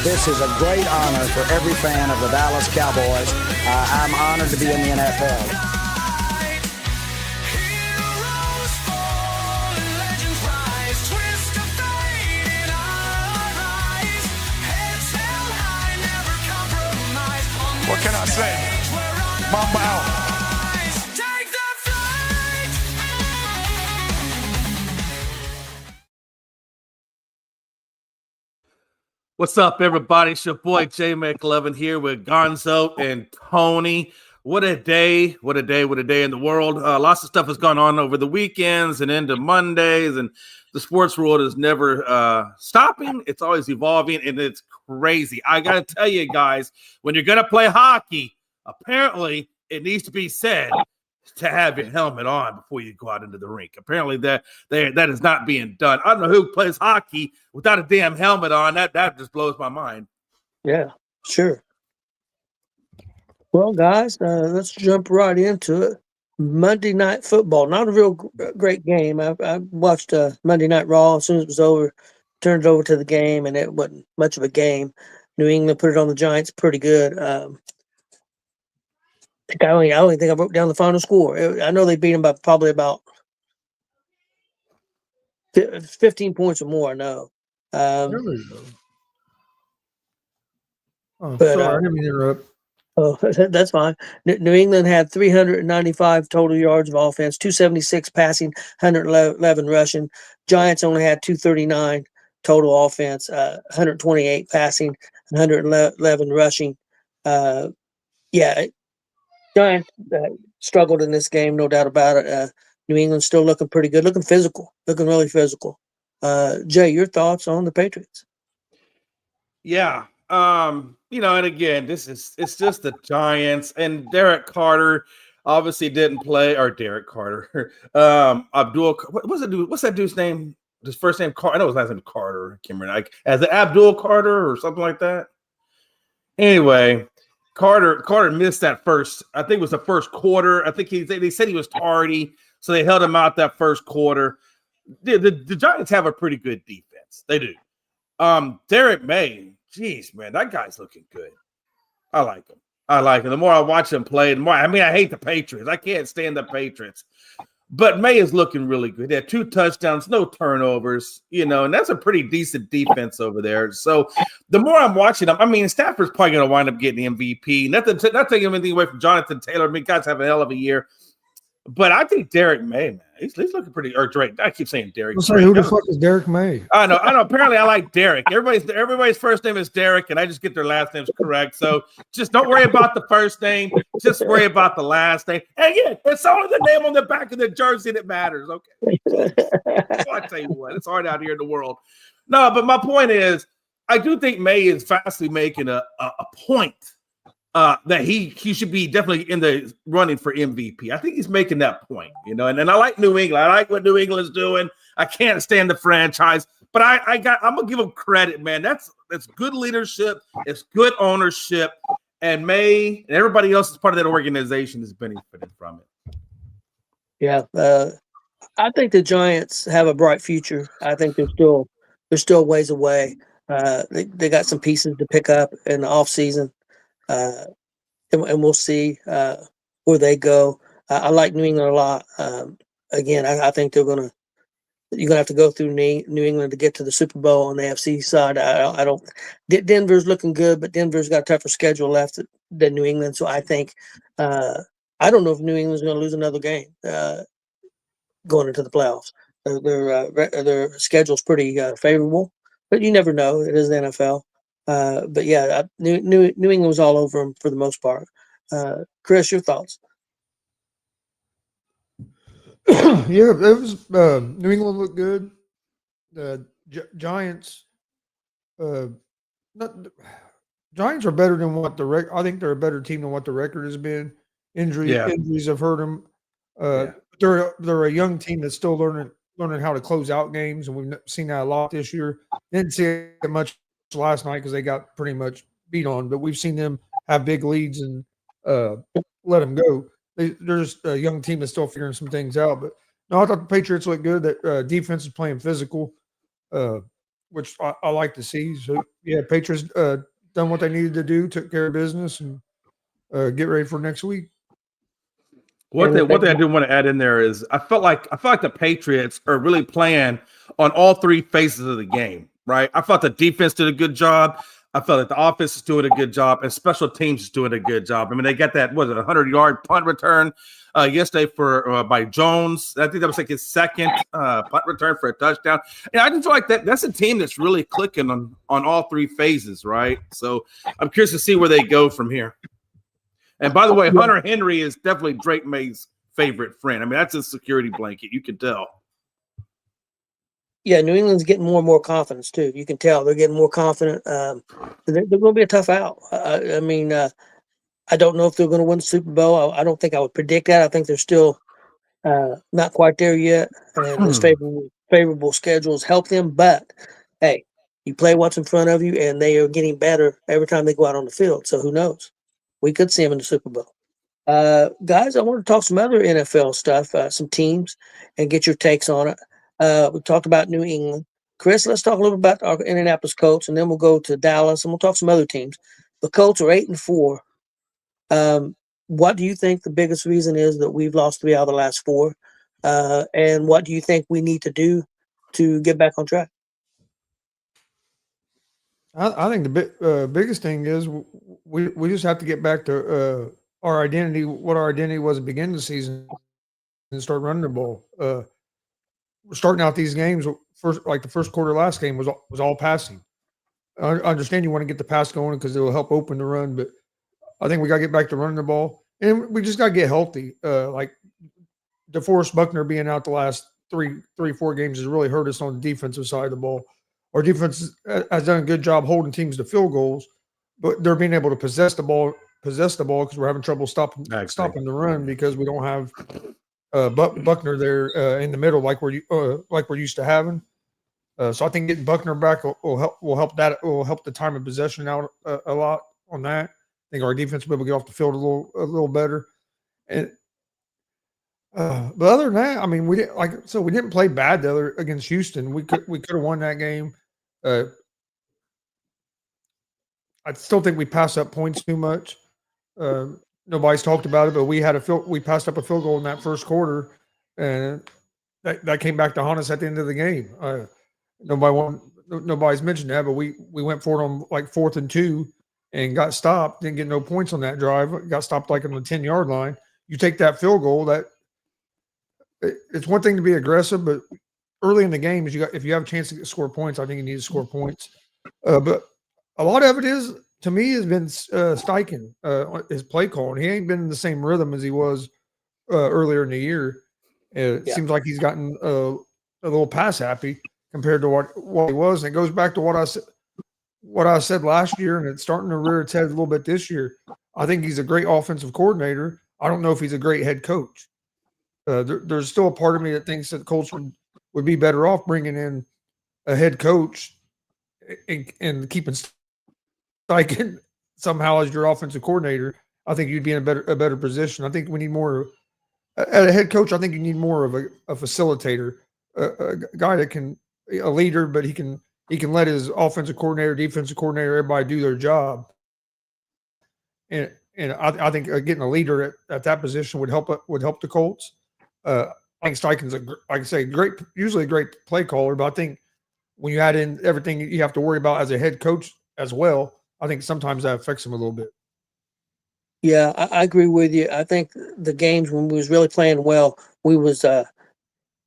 This is a great honor for every fan of the Dallas Cowboys. I'm honored to be in the NFL. What can I say? Mamba out. What's up, everybody? It's your boy J McLovin here with Gonzo and Tony. What a day! What a day! What a day in the world! Lots of stuff has gone on over the weekends and into Mondays, and the sports world is never stopping. It's always evolving, and it's crazy. I got to tell you guys, when you're going to play hockey, apparently it needs to be said to have your helmet on before you go out into the rink. Apparently that is not being done. I don't know who plays hockey without a damn helmet on. That just blows my mind. Yeah, sure. Well, guys, let's jump right into it. Monday Night Football, not a real great game. I watched Monday Night Raw. As soon as it was over, turned it over to the game, and it wasn't much of a game. New England put it on the Giants pretty good. I only think I wrote down the final score. I know they beat them by probably about 15 points or more. I know. Really? Oh, sorry, I didn't mean to interrupt. Oh, that's fine. New England had 395 total yards of offense, 276 passing, 111 rushing. Giants only had 239 total offense, 128 passing, 111 rushing. Giants struggled in this game, no doubt about it. New England still looking pretty good, looking physical, looking really physical. Jay, your thoughts on the Patriots? Yeah. And again, it's just the Giants, and Derek Carter obviously didn't play, or Derek Carter. What's that dude's name? His first name, I know his last name Carter. I can't remember. As Abdul Carter or something like that. Anyway, Carter missed that first. I think it was the first quarter. I think they said he was tardy, so they held him out that first quarter. The Giants have a pretty good defense. They do. Drake Maye, geez, man, that guy's looking good. I like him. The more I watch him play, the more. I hate the Patriots. I can't stand the Patriots. But May is looking really good. They had 2 touchdowns, no turnovers, and that's a pretty decent defense over there. So the more I'm watching them, Stafford's probably going to wind up getting the MVP. Not taking anything away from Jonathan Taylor. Guys have a hell of a year. But I think Drake Maye, man, he's looking pretty. Or Drake, I keep saying Derek. Let's say, who the fuck is Drake Maye? I know. Apparently, I like Derek. Everybody's first name is Derek, and I just get their last names correct. So just don't worry about the first name. Just worry about the last name. And yeah, it's only the name on the back of the jersey that matters. Okay. So I tell you what, it's hard out here in the world. No, but my point is, I do think Maye is fastly making a point. That he should be definitely in the running for MVP. I think he's making that point, and I like New England. I like what New England's doing. I can't stand the franchise, but I'm gonna give them credit, man. That's good leadership. It's good ownership, and Maye and everybody else is part of that organization is benefiting from it. Yeah, I think the Giants have a bright future. I think they're still ways away. They got some pieces to pick up in the offseason. And we'll see where they go. I like New England a lot. Again, I think you're gonna have to go through New England to get to the Super Bowl on the AFC side. I don't. Denver's looking good, but Denver's got a tougher schedule left than New England. So I think I don't know if New England's going to lose another game going into the playoffs. Their schedule's pretty favorable, but you never know. It is the NFL. But yeah, New England was all over them for the most part. Chris, your thoughts? Yeah, it was New England looked good. The Giants, Giants are better than what the record. I think they're a better team than what the record has been. Injuries have hurt them. They're a young team that's still learning how to close out games, and we've seen that a lot this year. Didn't see it much last night because they got pretty much beat on, but we've seen them have big leads and let them go. They're just a young team that's still figuring some things out. But no, I thought the Patriots looked good. That defense is playing physical. which I like to see. So yeah, Patriots done what they needed to do, took care of business, and get ready for next week. One thing I do want to add in there is I felt like the Patriots are really playing on all three phases of the game, right? I felt the defense did a good job. I felt like the offense is doing a good job, and special teams is doing a good job. I mean, they got that 100-yard punt return yesterday for by Jones. I think that was like his second punt return for a touchdown. And I just feel like that's a team that's really clicking on all three phases, right? So I'm curious to see where they go from here. And by the way, Hunter Henry is definitely Drake Maye's favorite friend. I mean, that's his security blanket. You can tell. Yeah, New England's getting more and more confidence too. You can tell they're getting more confident. They're going to be a tough out. I mean, I don't know if they're going to win the Super Bowl. I don't think I would predict that. I think they're still not quite there yet, and this favorable schedules help them. But hey, you play what's in front of you, and they are getting better every time they go out on the field. So who knows? We could see them in the Super Bowl. Guys, I want to talk some other NFL stuff, some teams, and get your takes on it. We talked about New England. Chris, let's talk a little bit about our Indianapolis Colts, and then we'll go to Dallas, and we'll talk some other teams. The Colts are 8-4. What do you think the biggest reason is that we've lost 3 out of the last 4? And what do you think we need to do to get back on track? I think the biggest thing is we just have to get back to our identity, what our identity was at the beginning of the season, and start running the ball. We're starting out these games like the first quarter last game was all passing. I understand you want to get the pass going because it will help open the run, but I think we got to get back to running the ball, and we just got to get healthy. Like DeForest Buckner being out the last 4 games has really hurt us on the defensive side of the ball. Our defense has done a good job holding teams to field goals, but they're being able to possess the ball because we're having trouble stopping the run because we don't have Buckner there in the middle like we're used to having. So I think getting Buckner back will help the time of possession out a lot on that. I think our defense will be able to get off the field a little better. And but other than that, I mean, we didn't play bad against Houston. We could have won that game. I still think we passed up points too much. Nobody's talked about it, but we passed up a field goal in that first quarter, and that came back to haunt us at the end of the game. Nobody's mentioned that, but we went for it on like 4th and 2 and got stopped. Didn't get no points on that drive. Got stopped like on the 10-yard line. You take that field goal, it's one thing to be aggressive, but early in the game, if you have a chance to score points, I think you need to score points. But a lot of it has been Steichen, his play call, and he ain't been in the same rhythm as he was earlier in the year. It seems like he's gotten a little pass happy compared to what he was. And it goes back to what I said last year, and it's starting to rear its head a little bit this year. I think he's a great offensive coordinator. I don't know if he's a great head coach. There's still a part of me that thinks that the Colts would be better off bringing in a head coach and keeping Steichen somehow as your offensive coordinator. I think you'd be in a better position. I think we need more at a head coach. I think you need more of a facilitator, a guy that can a leader, but he can let his offensive coordinator, defensive coordinator, everybody do their job. And I think getting a leader at that position would help the Colts. I think Steichen's usually a great play caller, but I think when you add in everything you have to worry about as a head coach as well, I think sometimes that affects him a little bit. Yeah, I agree with you. I think the games when we was really playing well, we was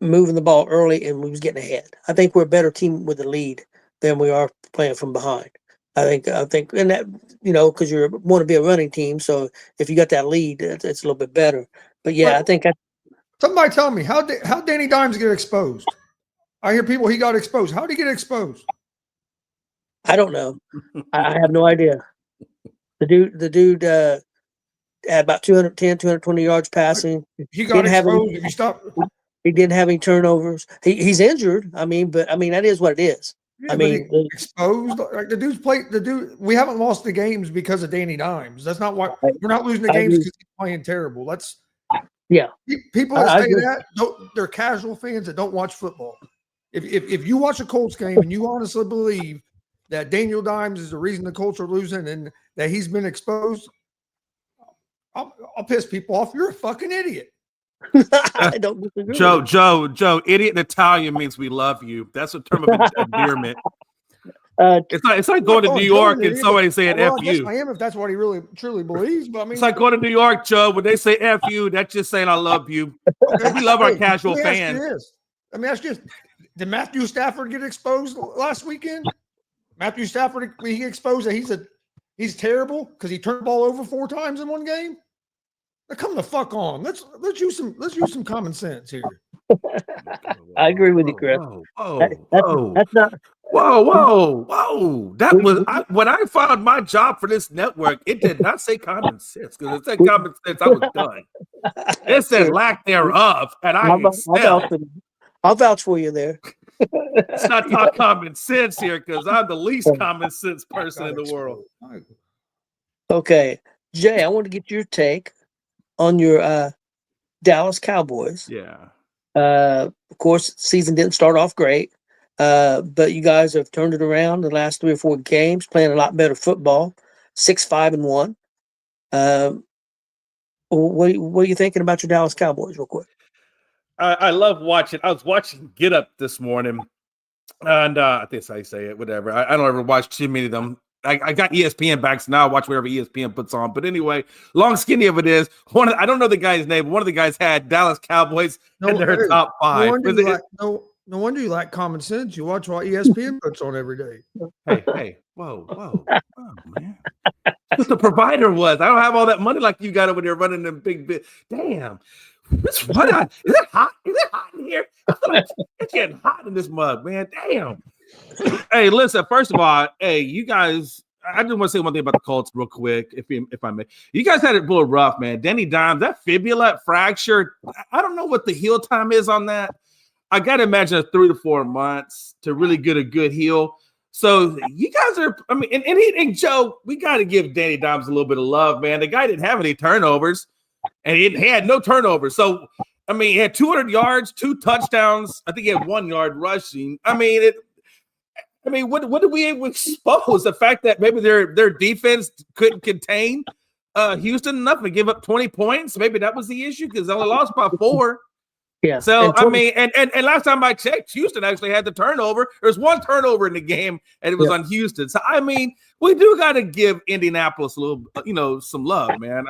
moving the ball early and we was getting ahead. I think we're a better team with the lead than we are playing from behind. I think, and that, because you want to be a running team, so if you got that lead, it's a little bit better. But yeah, I think somebody tell me how Danny Dimes get exposed. I hear people he got exposed. How did he get exposed? I don't know. I have no idea. The dude had about 210, 220 yards passing. He got exposed. He didn't have any turnovers. He's injured. But that is what it is. Yeah, exposed. Like the dude. We haven't lost the games because of Danny Dimes. That's not why we're not losing the games because he's playing terrible. People that say that they're casual fans that don't watch football. If you watch a Colts game and you honestly believe that Daniel Dimes is the reason the Colts are losing and that he's been exposed, I'll piss people off. You're a fucking idiot. I don't disagree. Joe, idiot in Italian means we love you. That's a term of endearment. It's like going to New York and somebody saying F you. I am if that's what he really truly believes. But I mean, it's like going to New York, Joe. When they say F you, that's just saying I love you. Okay, we love our casual fans. Let me ask you this. Did Matthew Stafford get exposed last weekend? Matthew Stafford, he exposed that he's terrible because he turned the ball over 4 times in one game. Now come the fuck on. Let's use some common sense here. I agree with you, Chris. That's not. Whoa! That was when I found my job for this network. It did not say common sense because it said common sense. I was done. It said lack thereof, and I'll vouch for you there. Let's not talk common sense here because I'm the least common sense person in the world. Okay, Jay, I want to get your take on your Dallas Cowboys. Yeah. Of course, season didn't start off great, but you guys have turned it around the last 3 or 4 games, playing a lot better football, 6-5-1. What are you thinking about your Dallas Cowboys, real quick? I love watching. I was watching Get Up this morning, and I think that's how you say it. Whatever. I don't ever watch too many of them. I got ESPN back, so now I watch whatever ESPN puts on. But anyway, long skinny of it is I don't know the guy's name. But one of the guys had Dallas Cowboys in their top 5. No wonder you like common sense. You watch what ESPN puts on every day. Hey, whoa, man. What the provider was. I don't have all that money like you got over there running them big. Damn. Is it hot? Is it hot in here? I feel like it's getting hot in this mug, man. Damn. Hey, listen, first of all, you guys, I just want to say one thing about the Colts real quick, if I may. You guys had it a little rough, man. Danny Dimes, that fibula fracture, I don't know what the heal time is on that. I got to imagine 3 to 4 months to really get a good heal. So you guys are, and Joe, we got to give Danny Dimes a little bit of love, man. The guy didn't have any turnovers, and he had no turnovers. So, he had 200 yards, 2 touchdowns. I think he had 1 yard rushing. What did we expose? The fact that maybe their defense couldn't contain Houston enough to give up 20 points. Maybe that was the issue because they only lost by 4. Yeah. So, and last time I checked, Houston actually had the turnover. There's 1 turnover in the game, and it was on Houston. So, we do got to give Indianapolis a little, some love, man.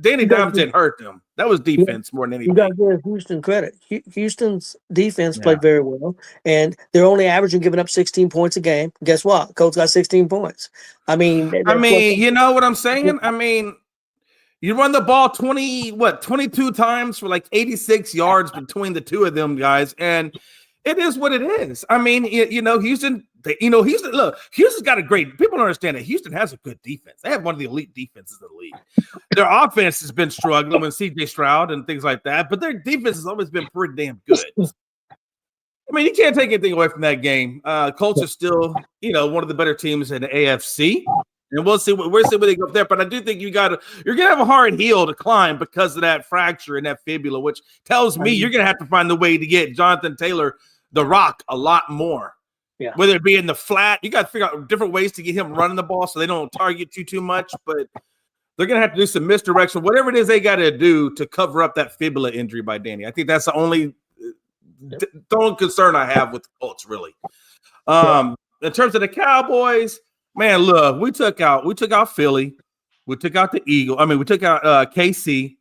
Danny Dimes didn't hurt them. That was defense more than anything. You got to give Houston credit. Houston's defense played very well, and they're only averaging giving up 16 points a game. Guess what? Colts got 16 points. You know what I'm saying? You run the ball 22 times for like 86 yards between the two of them guys, and it is what it is. Houston. Houston. Look, Houston's got a great. People don't understand that Houston has a good defense. They have one of the elite defenses in the league. Their offense has been struggling with C.J. Stroud and things like that, but their defense has always been pretty damn good. You can't take anything away from that game. Colts are still, one of the better teams in the AFC. And we'll see where they go up there. But I do think you're gonna have a hard heel to climb because of that fracture and that fibula, which tells me you're gonna have to find the way to get Jonathan Taylor the rock a lot more. Yeah. Whether it be in the flat, you got to figure out different ways to get him running the ball so they don't target you too much. But they're gonna have to do some misdirection, whatever it is they got to do to cover up that fibula injury by Danny. I think that's the only concern I have with the Colts, really. In terms of the Cowboys. Man, look, we took out Philly. We took out the Eagle. We took out KC.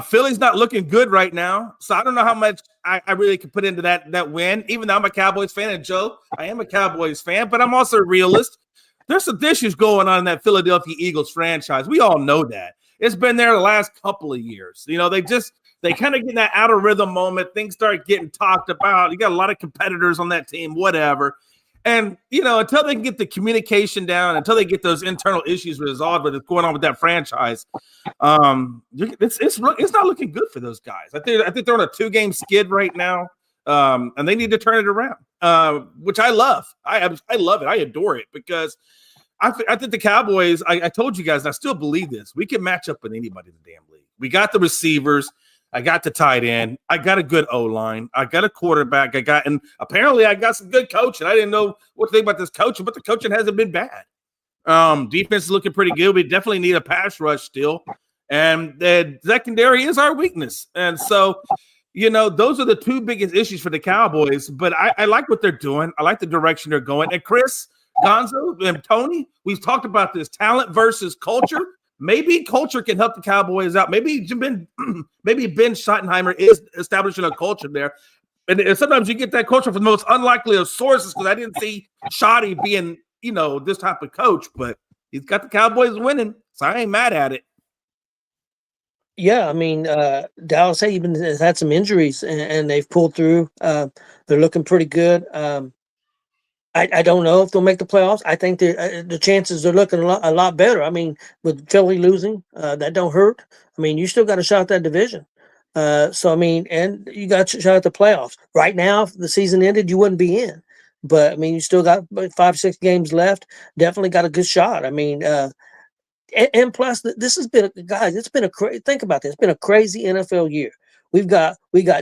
Philly's not looking good right now. So I don't know how much I really can put into that win, even though I'm a Cowboys fan. And Joe, I am a Cowboys fan, but I'm also a realist. There's some issues going on in that Philadelphia Eagles franchise. We all know that. It's been there the last couple of years. They kind of get in that out of rhythm moment. Things start getting talked about. You got a lot of competitors on that team, whatever. And, until they can get the communication down, until they get those internal issues resolved with what's going on with that franchise, it's not looking good for those guys. I think they're on a 2-game skid right now, and they need to turn it around, which I love. I love it. I adore it because I think the Cowboys, I told you guys, and I still believe this, we can match up with anybody in the damn league. We got the receivers. I got the tight end. I got a good O-line. I got a quarterback. And apparently I got some good coaching. I didn't know what to think about this coaching, but the coaching hasn't been bad. Defense is looking pretty good. We definitely need a pass rush still. And the secondary is our weakness. And so, those are the two biggest issues for the Cowboys. But I like what they're doing. I like the direction they're going. And Chris, Gonzo, and Tony, we've talked about this talent versus culture. Maybe culture can help the Cowboys out. Maybe Ben Schottenheimer is establishing a culture there. And sometimes you get that culture from the most unlikely of sources, because I didn't see Schotty being, this type of coach, but he's got the Cowboys winning, so I ain't mad at it. Yeah, I mean, Dallas has had some injuries, and they've pulled through. They're looking pretty good. I don't know if they'll make the playoffs. I think the chances are looking a lot better. I mean, with Philly losing, that don't hurt. I mean, you still got a shot at that division. So, I mean, and you got a shot at the playoffs. Right now, if the season ended, you wouldn't be in. But, I mean, you still got 5-6 games left. Definitely got a good shot. I mean, and plus, this has been, guys, it's been think about this. It's been a crazy NFL year. We got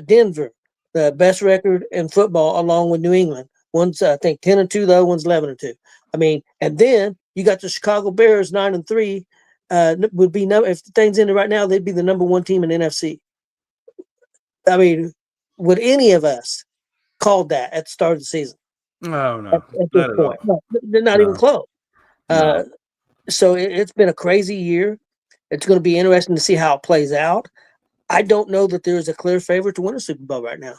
Denver, the best record in football, along with New England. One's, I think, 10-2, the other one's 11-2. I mean, and then you got the Chicago Bears 9-3. Would be if things ended right now, they'd be the number one team in NFC. I mean, would any of us called that at the start of the season? No, at this point, no, they're not even close. No. So it's been a crazy year. It's going to be interesting to see how it plays out. I don't know that there is a clear favorite to win a Super Bowl right now.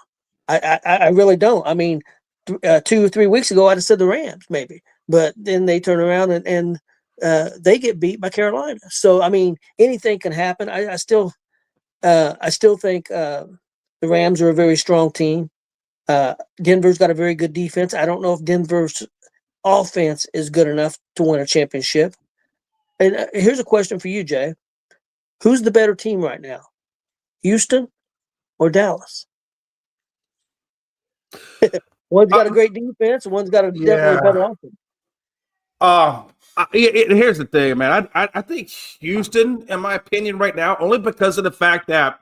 I really don't. I mean, 2 or 3 weeks ago, I'd have said the Rams maybe, but then they turn around and they get beat by Carolina. So I mean, anything can happen. I still think the Rams are a very strong team. Denver's got a very good defense. I don't know if Denver's offense is good enough to win a championship. And here's a question for you, Jay. Who's the better team right now? Houston or Dallas? One's got a great defense, and one's got a definitely better offense. Here's the thing, man. I think Houston, in my opinion, right now, only because of the fact that,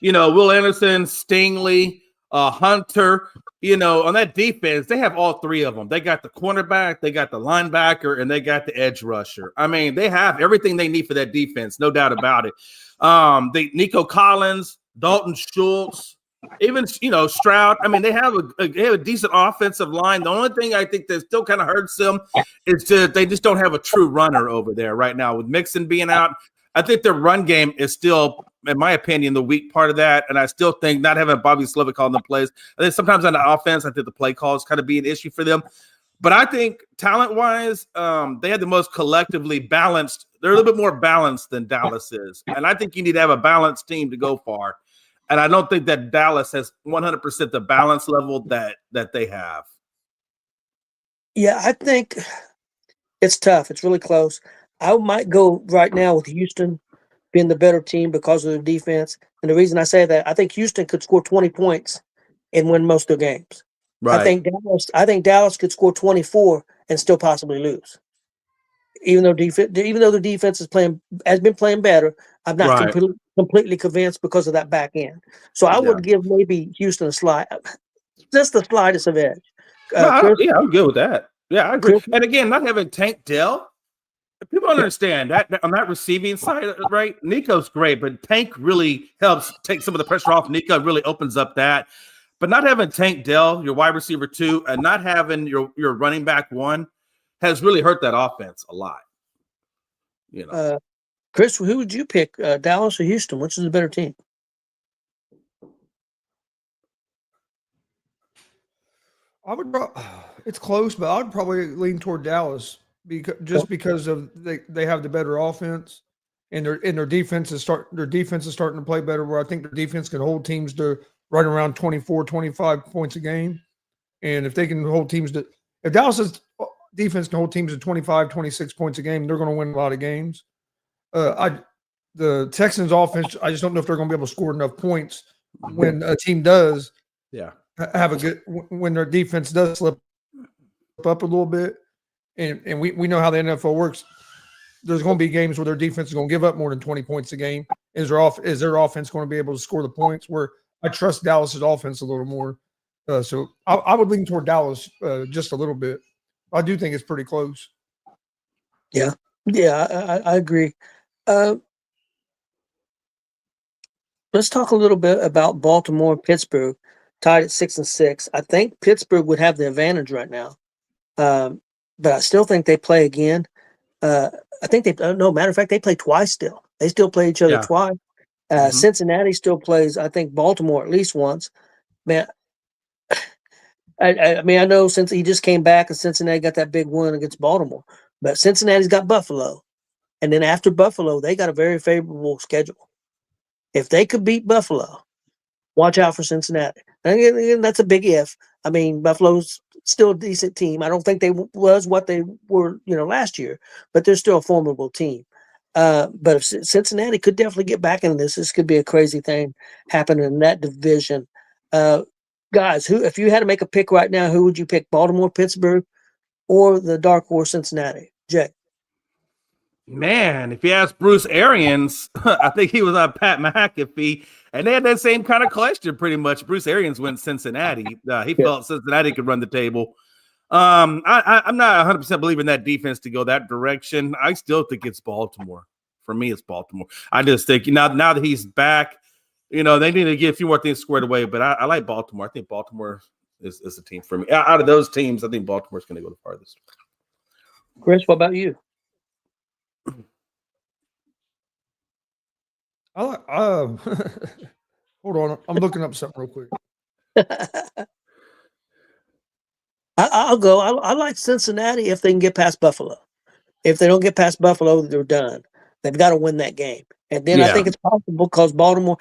Will Anderson, Stingley, Hunter, on that defense, they have all three of them. They got the cornerback, they got the linebacker, and they got the edge rusher. I mean, they have everything they need for that defense, no doubt about it. Nico Collins, Dalton Schultz, even Stroud. I mean, they have a decent offensive line. The only thing I think that still kind of hurts them is they just don't have a true runner over there right now. With Mixon being out, I think their run game is still, in my opinion, the weak part of that. And I still think not having Bobby Slovic calling the plays. I think sometimes on the offense, I think the play calls kind of be an issue for them. But I think talent-wise, they had the most collectively balanced. They're a little bit more balanced than Dallas is. And I think you need to have a balanced team to go far. And I don't think that Dallas has 100% the balance level that they have. Yeah, I think it's tough. It's really close. I might go right now with Houston being the better team because of their defense. And the reason I say that, I think Houston could score 20 points and win most of their games. Right. I think Dallas could score 24 and still possibly lose. Even though the defense has been playing better, I'm not completely convinced because of that back end. So I would give maybe Houston just the slightest of edge. I'm good with that. Yeah, I agree. Chris, and again, not having Tank Dell, people don't understand that on that receiving side, right? Nico's great, but Tank really helps take some of the pressure off Nico. It really opens up that. But not having Tank Dell, your wide receiver 2, and not having your running back 1 has really hurt that offense a lot. Chris, who would you pick, Dallas or Houston? Which is the better team? It's close, but I would probably lean toward Dallas because of they have the better offense, and their defense is starting to play better. Where I think their defense can hold teams to right around 24, 25 points a game, and if they can hold teams to if Dallas's defense can hold teams to 25, 26 points a game, they're going to win a lot of games. The Texans offense, I just don't know if they're going to be able to score enough points when a team does have a good when their defense does slip up a little bit. And we know how the NFL works. There's going to be games where their defense is going to give up more than 20 points a game, Is their offense going to be able to score the points? Where I trust Dallas's offense a little more. So I would lean toward Dallas just a little bit. I do think it's pretty close. Yeah, I agree. Let's talk a little bit about Baltimore, Pittsburgh, tied at 6-6. I think Pittsburgh would have the advantage right now, but I still think they play again. I think no matter of fact, they play twice still. They still play each other twice. Cincinnati still plays, I think, Baltimore at least once. Man, I mean, I know since he just came back and Cincinnati got that big win against Baltimore, but Cincinnati's got Buffalo. And then after Buffalo, they got a very favorable schedule. If they could beat Buffalo, watch out for Cincinnati. And that's a big if. I mean, Buffalo's still a decent team. I don't think they was what they were, last year, but they're still a formidable team. But if Cincinnati could definitely get back in this could be a crazy thing happening in that division. Guys, if you had to make a pick right now, who would you pick? Baltimore, Pittsburgh, or the dark horse Cincinnati? Jay. Man, if you ask Bruce Arians, I think he was on Pat McAfee, and they had that same kind of question pretty much. Bruce Arians went Cincinnati. He felt Cincinnati could run the table. I'm not 100% believing that defense to go that direction. I still think it's Baltimore. For me, it's Baltimore. I just think now that he's back, they need to get a few more things squared away. But I like Baltimore. I think Baltimore is a team for me. Out of those teams, I think Baltimore's going to go the farthest. Chris, what about you? Hold on, I'm looking up something real quick. I'll go. I like Cincinnati if they can get past Buffalo. If they don't get past Buffalo, they're done. They've got to win that game. And then I think it's possible because Baltimore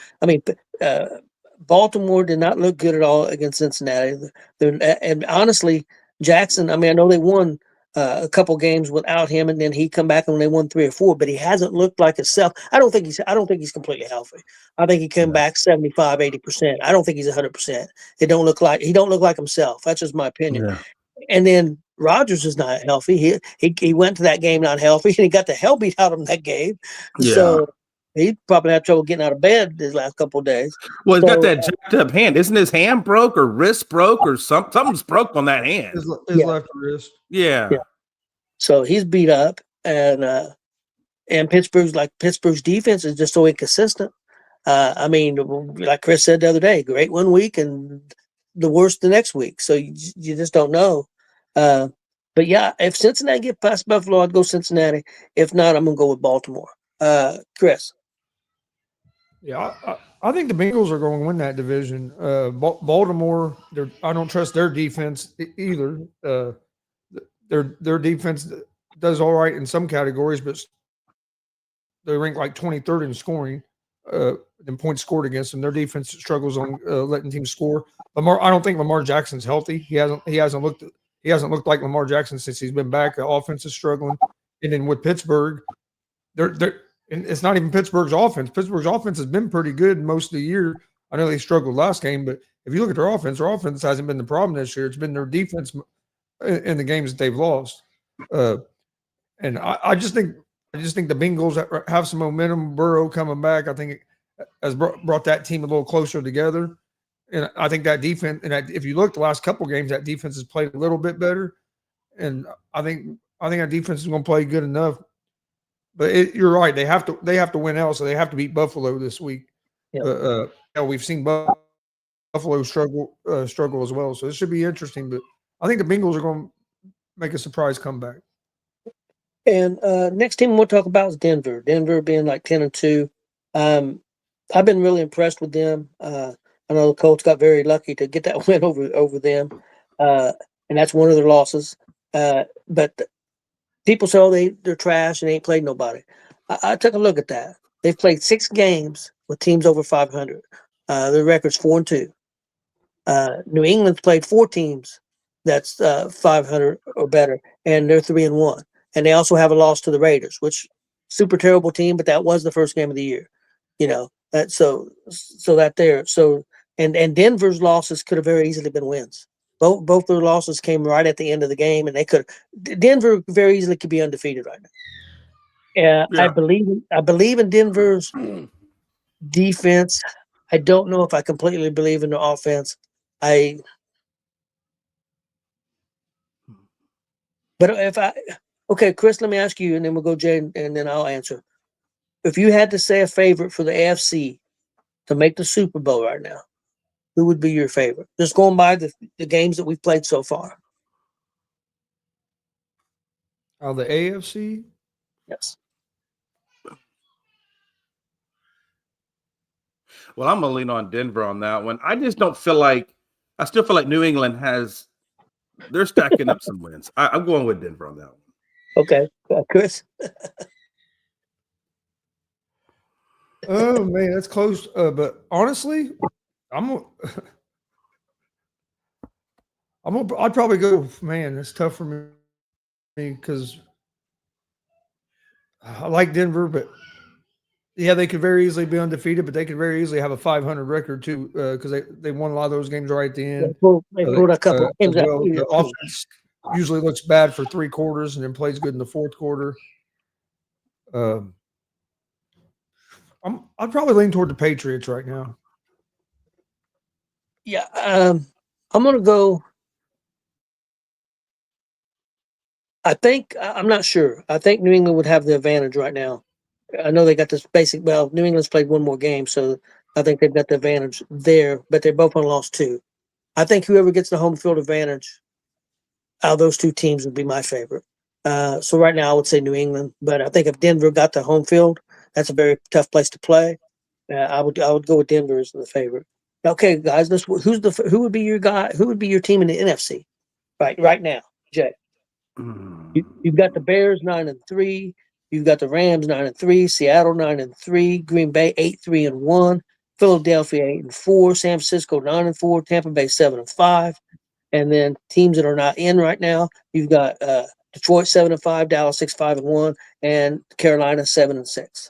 did not look good at all against Cincinnati. And honestly, Jackson, I know they won a couple games without him, and then he come back and they won 3 or 4, but he hasn't looked like himself. I don't think he's completely healthy. I think he came back 75, 80%. I don't think he's 100%. He don't look like himself. That's just my opinion. Yeah. And then Rodgers is not healthy. He went to that game not healthy, and he got the hell beat out of him that game. Yeah. So he probably had trouble getting out of bed these last couple of days. Well, he's got that jacked up hand. Isn't his hand broke or wrist broke or something's broke on that hand? His left wrist. Yeah. So he's beat up, and Pittsburgh's defense is just so inconsistent. Like Chris said the other day, great one week and the worst the next week. So you just don't know. But yeah, if Cincinnati get past Buffalo, I'd go Cincinnati. If not, I'm gonna go with Baltimore. Chris. Yeah, I think the Bengals are going to win that division. Baltimore, I don't trust their defense either. Their defense does all right in some categories, but they rank like 23rd in scoring and points scored against them. Their defense struggles on letting teams score. I don't think Lamar Jackson's healthy. He hasn't looked like Lamar Jackson since he's been back. The offense is struggling, and then with Pittsburgh, and it's not even Pittsburgh's offense. Pittsburgh's offense has been pretty good most of the year. I know they struggled last game, but if you look at their offense hasn't been the problem this year. It's been their defense in the games that they've lost. And I just think the Bengals have some momentum. Burrow coming back, I think, has brought that team a little closer together. And I think that defense, and if you look the last couple games, that defense has played a little bit better. And I think that defense is going to play good enough. But you're right; they have to win out, so they have to beat Buffalo this week. Yeah. We've seen Buffalo struggle as well, so it should be interesting. But I think the Bengals are going to make a surprise comeback. And next team we'll talk about is Denver. Denver being like 10-2. I've been really impressed with them. I know the Colts got very lucky to get that win over them, and that's one of their losses. But people say, they're trash and ain't played nobody. I took a look at that. They've played 6 games with teams over 500. Their record's 4-2. New England's played 4 teams that's 500 or better, and they're 3-1. And they also have a loss to the Raiders, which super terrible team, but that was the first game of the year. That so that there. So and Denver's losses could have very easily been wins. Both their losses came right at the end of the game, and Denver very easily could be undefeated right now. Yeah. I believe in Denver's Defense, I don't know if I completely believe in the offense. Okay, Chris, let me ask you, and then we'll go Jay, and then I'll answer. If you had to say a favorite for the AFC to make the Super Bowl right now, who would be your favorite? Just going by the games that we've played so far. Oh, the AFC? Yes. Well, I'm gonna lean on Denver on that one. I just don't feel like I still feel like New England they're stacking up some wins. I'm going with Denver on that one. Okay, Chris. Oh man, that's close. But honestly, I'd probably go. Man, it's tough for me because I like Denver, but yeah, they could very easily be undefeated, but they could very easily have a 500 record too because they won a lot of those games right at the end. They pulled a couple games as out. well. The offense usually looks bad for 3 quarters and then plays good in the 4th quarter. I'd probably lean toward the Patriots right now. Yeah, I'm gonna go. I'm not sure. I think New England would have the advantage right now. I know they got this basic. Well, New England's played one more game, so I think they've got the advantage there. But they're both only lost 2. I think whoever gets the home field advantage out of those 2 teams would be my favorite. So right now I would say New England, but I think if Denver got the home field, that's a very tough place to play. I would go with Denver as the favorite. Okay, guys, who would be your guy? Who would be your team in the NFC? Right now, Jay. You've got the Bears 9-3. You've got the Rams 9-3. Seattle 9-3. Green Bay 8-3-1. Philadelphia 8-4. San Francisco 9-4. Tampa Bay 7-5. And then teams that are not in right now, you've got Detroit 7-5, Dallas 6-5-1, and Carolina 7-6.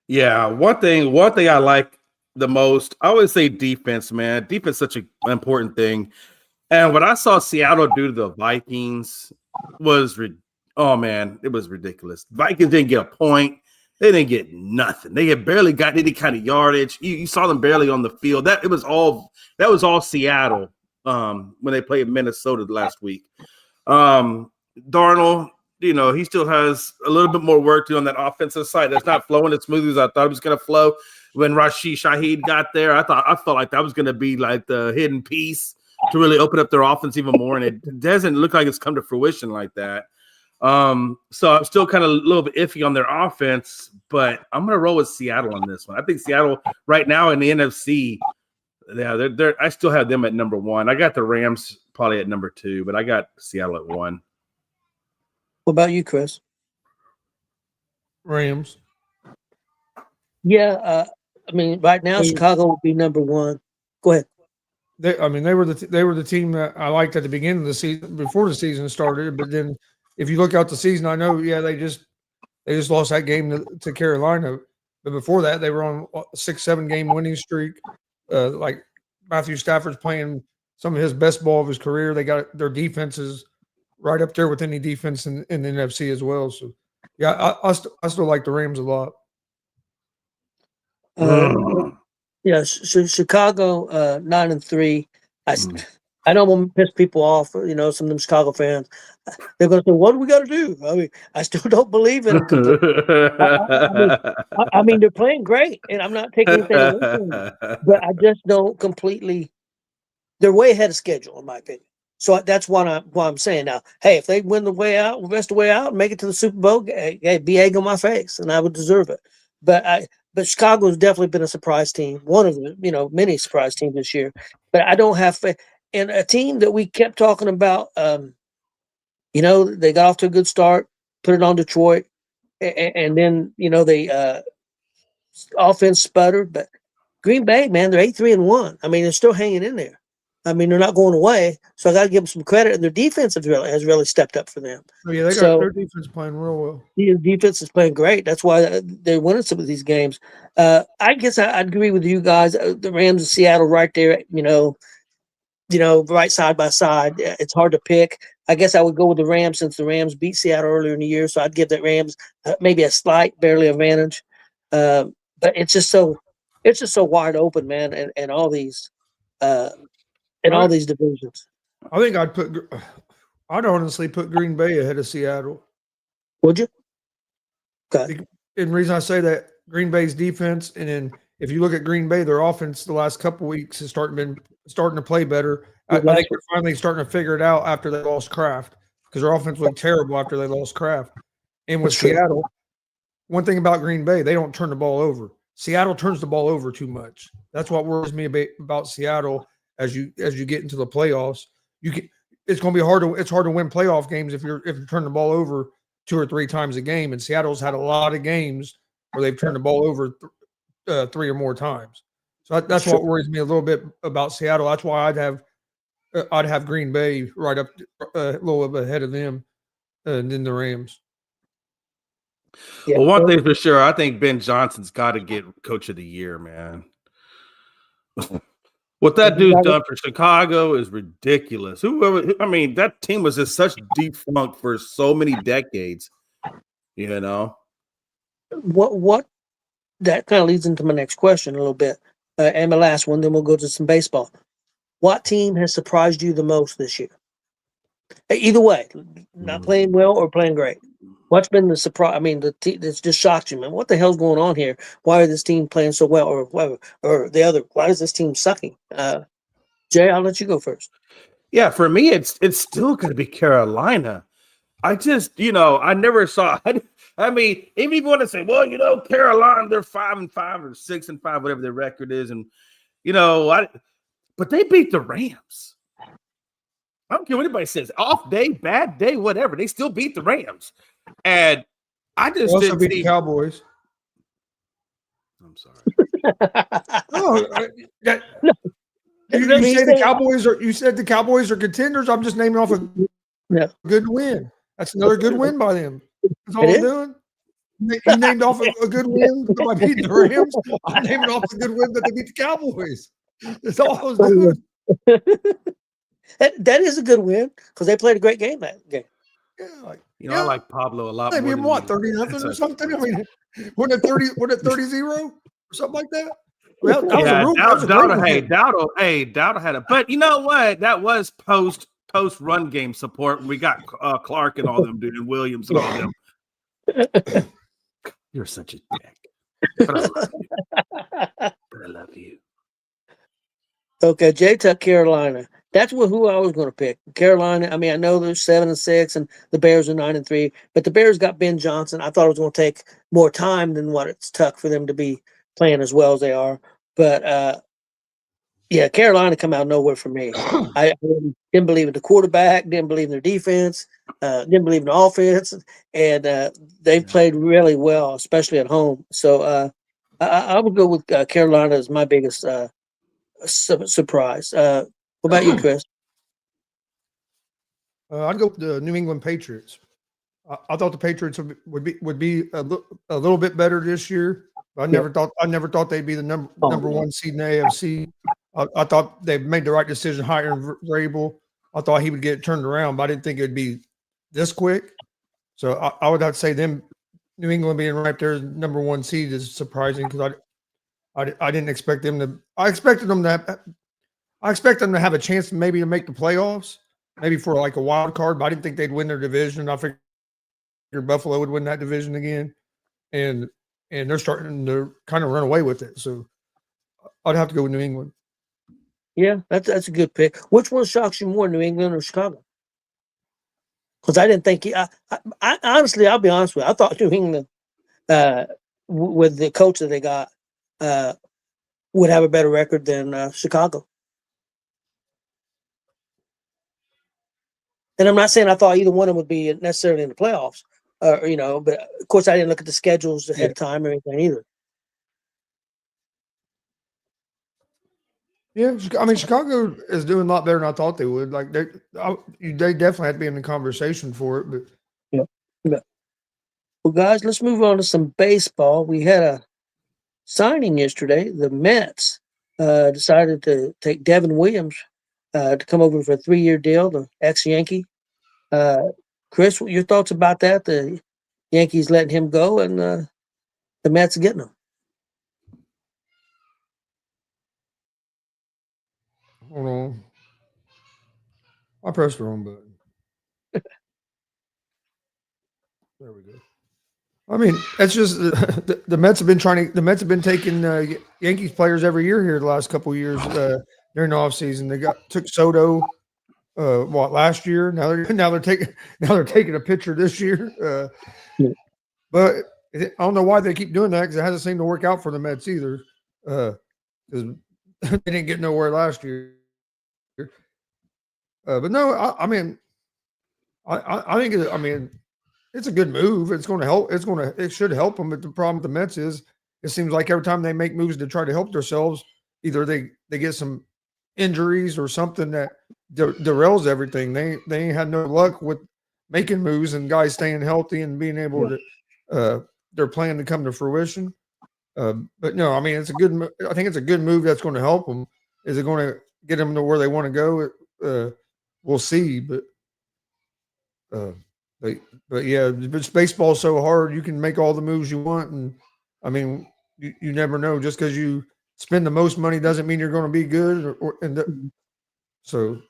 Yeah, one thing I like the most, I always say defense, man. Defense is such an important thing. And what I saw Seattle do to the Vikings was, it was ridiculous. Vikings didn't get a point. They didn't get nothing. They had barely got any kind of yardage. You saw them barely on the field. That was all Seattle when they played Minnesota last week. Darnold, he still has a little bit more work to do on that offensive side. That's not flowing as smooth as I thought it was going to flow. When Rashid Shaheed got there, I felt like that was going to be like the hidden piece to really open up their offense even more, and it doesn't look like it's come to fruition like that. So I'm still kind of a little bit iffy on their offense, but I'm going to roll with Seattle on this one. I think Seattle right now in the NFC, yeah, I still have them at number 1. I got the Rams probably at number 2, but I got Seattle at 1. What about you, Chris? Rams. Yeah, right now Chicago would be number 1. Go ahead. They were the team that I liked at the beginning of the season before the season started. But then, if you look out the season, I know, they just lost that game to Carolina. But before that, they were on a 6-7 game winning streak. Like Matthew Stafford's playing some of his best ball of his career. They got their defenses right up there with any defense in the NFC as well. So, yeah, I still like the Rams a lot. Yeah, Chicago 9-3. I know I'm gonna piss people off. Some of them Chicago fans. They're gonna say, "What do we got to do?" I still don't believe in them. They're playing great, and I'm not taking anything away from them. But I just don't completely. They're way ahead of schedule, in my opinion. So that's why I'm saying now. Hey, if they win the rest of the way out, and make it to the Super Bowl, hey, be egg on my face, and I would deserve it. But Chicago has definitely been a surprise team, one of the many surprise teams this year. But I don't have faith in a team that we kept talking about. They got off to a good start, put it on Detroit, and then they offense sputtered. But Green Bay, man, they're 8-3-1. They're still hanging in there. They're not going away. So I got to give them some credit, and their defense has really stepped up for them. Oh, yeah, they got their defense playing real well. The defense is playing great. That's why they're winning some of these games. I guess I'd agree with you guys. The Rams and Seattle right there, right side by side. It's hard to pick. I guess I would go with the Rams since the Rams beat Seattle earlier in the year. So I'd give the Rams maybe a slight, barely advantage. But it's just so it's just so wide open, man, and all these all these divisions. I think I'd honestly put Green Bay ahead of Seattle. Would you? Okay. And the reason I say that, Green Bay's defense, and then if you look at Green Bay, their offense the last couple weeks has starting to play better. I think they're finally starting to figure it out after they lost Kraft, because their offense looked terrible after they lost Kraft. And with Seattle, one thing about Green Bay, they don't turn the ball over. Seattle turns the ball over too much. That's what worries me about Seattle as you get into the playoffs. It's going to be hard to win playoff games if you turn the ball over 2 or 3 times a game. And Seattle's had a lot of games where they've turned the ball over 3 or more times. So that's what worries me a little bit about Seattle. That's why I'd have Green Bay right up a little bit ahead of them, and then the Rams. Yeah. Well, one thing for sure, I think Ben Johnson's got to get Coach of the Year, man. What that dude's done for Chicago is ridiculous. That team was just such defunct for so many decades. You know, what that kind of leads into my next question a little bit, and my last one. Then we'll go to some baseball. What team has surprised you the most this year? Either way, not playing well or playing great. What's been the surprise? I mean, the team that's just shocked you, man. What the hell's going on here? Why is this team playing so well, or whatever, or the other? Why is this team sucking? Jay, I'll let you go first. Yeah, for me, it's still going to be Carolina. I just, I never saw. I mean, even if you want to say, well, Carolina, they're 5-5 or 6-5, whatever their record is, and but they beat the Rams. I don't care what anybody says. Off day, bad day, whatever. They still beat the Rams. And I just also beat the Cowboys. I'm sorry. You said the Cowboys are contenders. I'm just naming off a good win. That's another good win by them. That's all I'm doing. You named off a good win by beating the Rams. I'm naming off a good win that they beat the Cowboys. That's all I was doing. That is a good win because they played a great game that game. I like Pablo a lot more. Maybe 30-0 or something. I mean, wasn't it 30-0 or something like that? Dowdle had it. But you know what? That was post run game support. We got Clark and all them, dude, and Williams and all them. You're such a dick. But I love you. Okay, Jay took Carolina. That's who I was going to pick. Carolina. I mean, I know they're 7-6 and the Bears are 9-3, but the Bears got Ben Johnson. I thought it was going to take more time than what it's took for them to be playing as well as they are. But Carolina come out of nowhere for me. I didn't believe in the quarterback, didn't believe in their defense, didn't believe in the offense, and they played really well, especially at home. So I would go with Carolina as my biggest surprise. What about you, Chris? I'd go with the New England Patriots. I thought the Patriots would be a little bit better this year. I never thought they'd be the number 1 seed in the AFC. I thought they made the right decision hiring Vrabel. I thought he would get it turned around, but I didn't think it'd be this quick. So I would have to say New England being right there as number 1 seed is surprising because I didn't expect them to. I expected them to have a chance maybe to make the playoffs, maybe for like a wild card, but I didn't think they'd win their division. I figured Buffalo would win that division again, and they're starting to kind of run away with it. So I'd have to go with New England. Yeah, that's a good pick. Which one shocks you more, New England or Chicago? Because I didn't think I honestly, I'll be honest with you, I thought New England, with the coach that they got, would have a better record than Chicago. And I'm not saying I thought either one of them would be necessarily in the playoffs, but of course I didn't look at the schedules ahead of time or anything either. Yeah, I mean, Chicago is doing a lot better than I thought they would. Like they definitely had to be in the conversation for it. But yeah. Well, guys, let's move on to some baseball. We had a signing yesterday. The Mets decided to take Devin Williams to come over for a 3-year deal, the ex-Yankee. Chris, what your thoughts about that? The Yankees letting him go and the Mets getting him. I pressed the wrong button. There we go. I mean, that's just the Mets have been taking Yankees players every year here the last couple of years during the offseason. They took Soto last year. Now they're taking a pitcher this year. But I don't know why they keep doing that, because it hasn't seemed to work out for the Mets either. Because they didn't get nowhere last year. But no, I mean, I think it's a good move. It's going to help. It should help them. But the problem with the Mets is, it seems like every time they make moves to try to help themselves, either they get some injuries or something that derails everything. They ain't had no luck with making moves and guys staying healthy and being able to their plan to come to fruition. But no, I mean, I think it's a good move that's going to help them. Is it going to get them to where they want to go? We'll see. But yeah, baseball's so hard. You can make all the moves you want, and I mean, you never know. Just because you spend the most money doesn't mean you're going to be good. So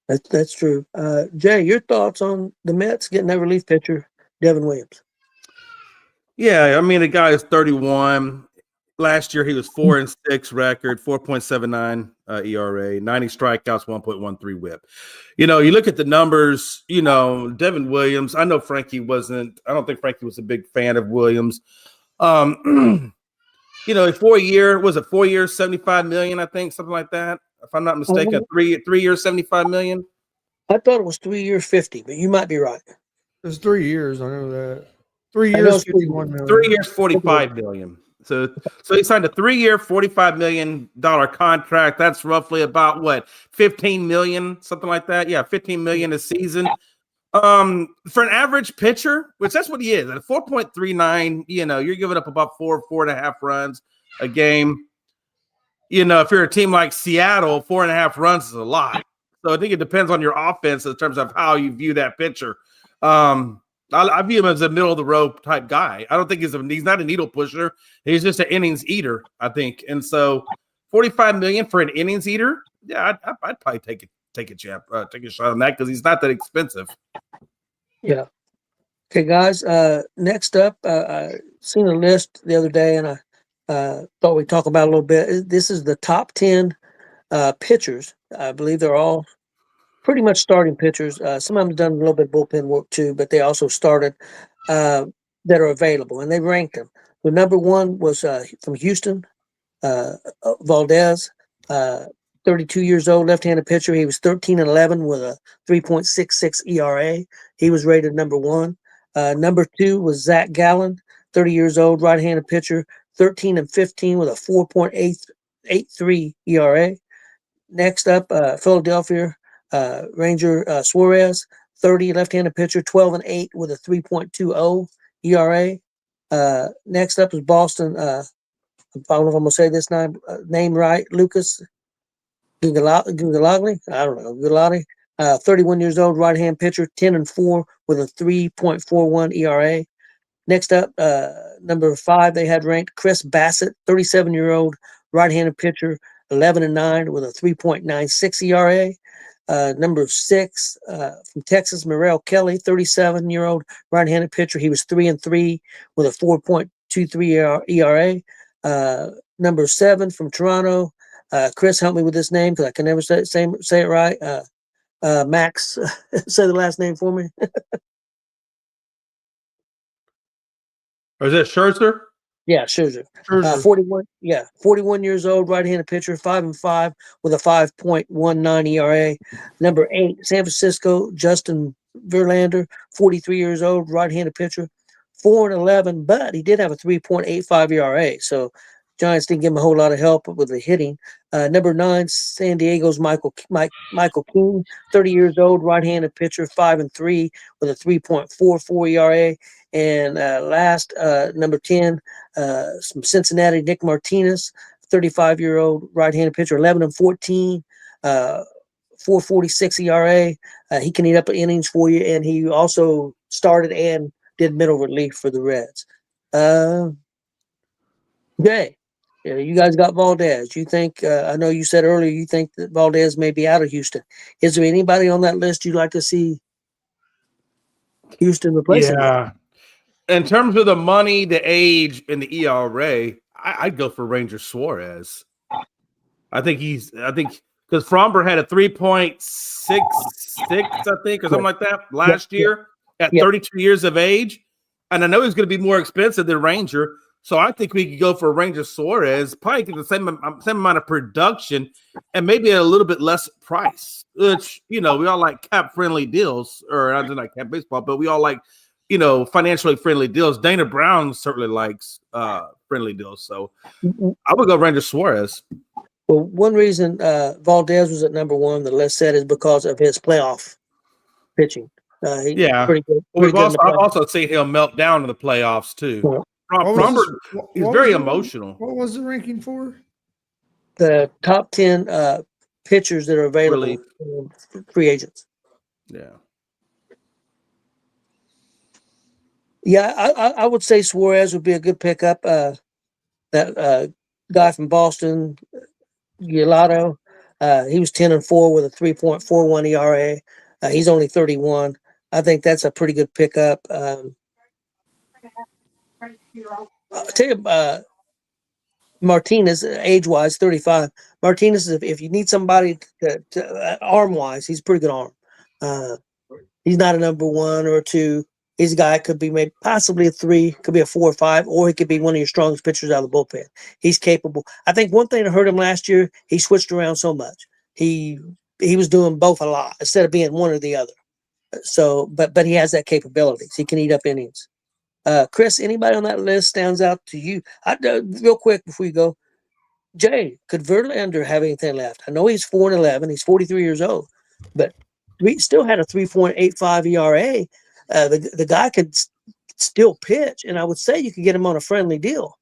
that's true. Jay, your thoughts on the Mets getting that relief pitcher, Devin Williams? Yeah, I mean, the guy is 31. Last year, he was 4-6 record, 4.79 ERA, 90 strikeouts, 1.13 WHIP. You look at the numbers. Devin Williams. I know Frankie wasn't. I don't think Frankie was a big fan of Williams. 4 year, was it 4 years, 75 million? I think something like that. If I'm not mistaken, 3 years, 75 million. I thought it was 3 years, 50, but you might be right. It was 3 years. I know that. 3 years, 51 million. 3 years, 45 million. So he signed a 3-year, $45 million contract. That's roughly about what, 15 million, something like that. Yeah, 15 million a season. For an average pitcher, which that's what he is, at a 4.39, you're giving up about 4.5 runs a game. If you're a team like Seattle, 4.5 runs is a lot. So I think it depends on your offense in terms of how you view that pitcher. I view him as a middle of the road type guy. I don't think he's not a needle pusher. He's just an innings eater, I think. And so, 45 million for an innings eater, yeah, I'd probably take a shot on that, because he's not that expensive. Yeah. Okay, guys. Next up, I seen a list the other day, and I thought we'd talk about it a little bit. This is the top 10 pitchers. I believe they're all pretty much starting pitchers. Some of them have done a little bit of bullpen work too, but they also started that are available, and they ranked them. The number one was from Houston, Valdez, 32 years old, left-handed pitcher. He was 13-11 with a 3.66 ERA. He was rated number one. Number two was Zach Gallen, 30 years old, right-handed pitcher, 13-15 with a 4.83 ERA. Next up, Philadelphia Ranger Suarez, 30, left-handed pitcher, 12-8 with a 3.20 ERA. Next up is Boston. I don't know if I'm gonna say this name right. Lucas Gugalagli. I don't know. Gugalagli. 31 years old, right-hand pitcher, 10-4 with a 3.41 ERA. Next up, number 5, they had ranked Chris Bassett, 37-year-old, right-handed pitcher, 11-9 with a 3.96 ERA. Number 6, from Texas, Merrill Kelly, 37-year-old right-handed pitcher. He was 3-3 with a 4.23 ERA. Number 7 from Toronto, Chris, help me with this name because I can never say it right. Max, say the last name for me. Or is it Scherzer? Yeah, Scherzer. 41 years old, right-handed pitcher, 5-5 with a 5.19 ERA. Number 8, San Francisco, Justin Verlander, 43 years old, right-handed pitcher, 4-11, but he did have a 3.85 ERA. So Giants didn't give him a whole lot of help with the hitting. Number 9, San Diego's Michael King, 30 years old, right-handed pitcher, 5-3 with a 3.44 ERA. And last, number 10, from Cincinnati, Nick Martinez, 35-year-old right-handed pitcher, 11-14, 4.46 ERA. He can eat up innings for you, and he also started and did middle relief for the Reds. Jay, Yeah, you guys got Valdez. You think? I know you said earlier you think that Valdez may be out of Houston. Is there anybody on that list you'd like to see Houston replace him with? Yeah. In terms of the money, the age, and the ERA, I'd go for Ranger Suarez. I think because Fromber had a 3.66, I think, or something like that last year at 32 years of age. And I know he's going to be more expensive than Ranger. So I think we could go for Ranger Suarez, probably get the same amount of production and maybe a little bit less price, which, we all like cap-friendly deals, or not like cap baseball, but we all like, financially friendly deals. Dana Brown certainly likes friendly deals. So I would go Ranger Suarez. Well, one reason Valdez was at number one, the list said, is because of his playoff pitching. Pretty good. I've also seen him melt down in the playoffs too. Fromber, he's very emotional. What was the ranking for? The top 10 pitchers that are available free agents. Yeah, I would say Suarez would be a good pickup. That guy from Boston, Giolito, he was 10-4 with a 3.41 ERA. He's only 31. I think that's a pretty good pickup. I'll tell you, Martinez, age-wise, 35. Martinez, if you need somebody to arm-wise, he's a pretty good arm. He's not a number one or two. He's a guy could be maybe possibly a 3, could be a 4 or 5, or he could be one of your strongest pitchers out of the bullpen. He's capable. I think one thing that hurt him last year, he switched around so much. He was doing both a lot instead of being one or the other. So, but he has that capability. So he can eat up innings. Chris, anybody on that list stands out to you? Real quick before you go, Jay, could Verlander have anything left? I know he's 4-11. He's 43 years old, but he still had a 3.85 ERA. The guy could still pitch, and I would say you could get him on a friendly deal.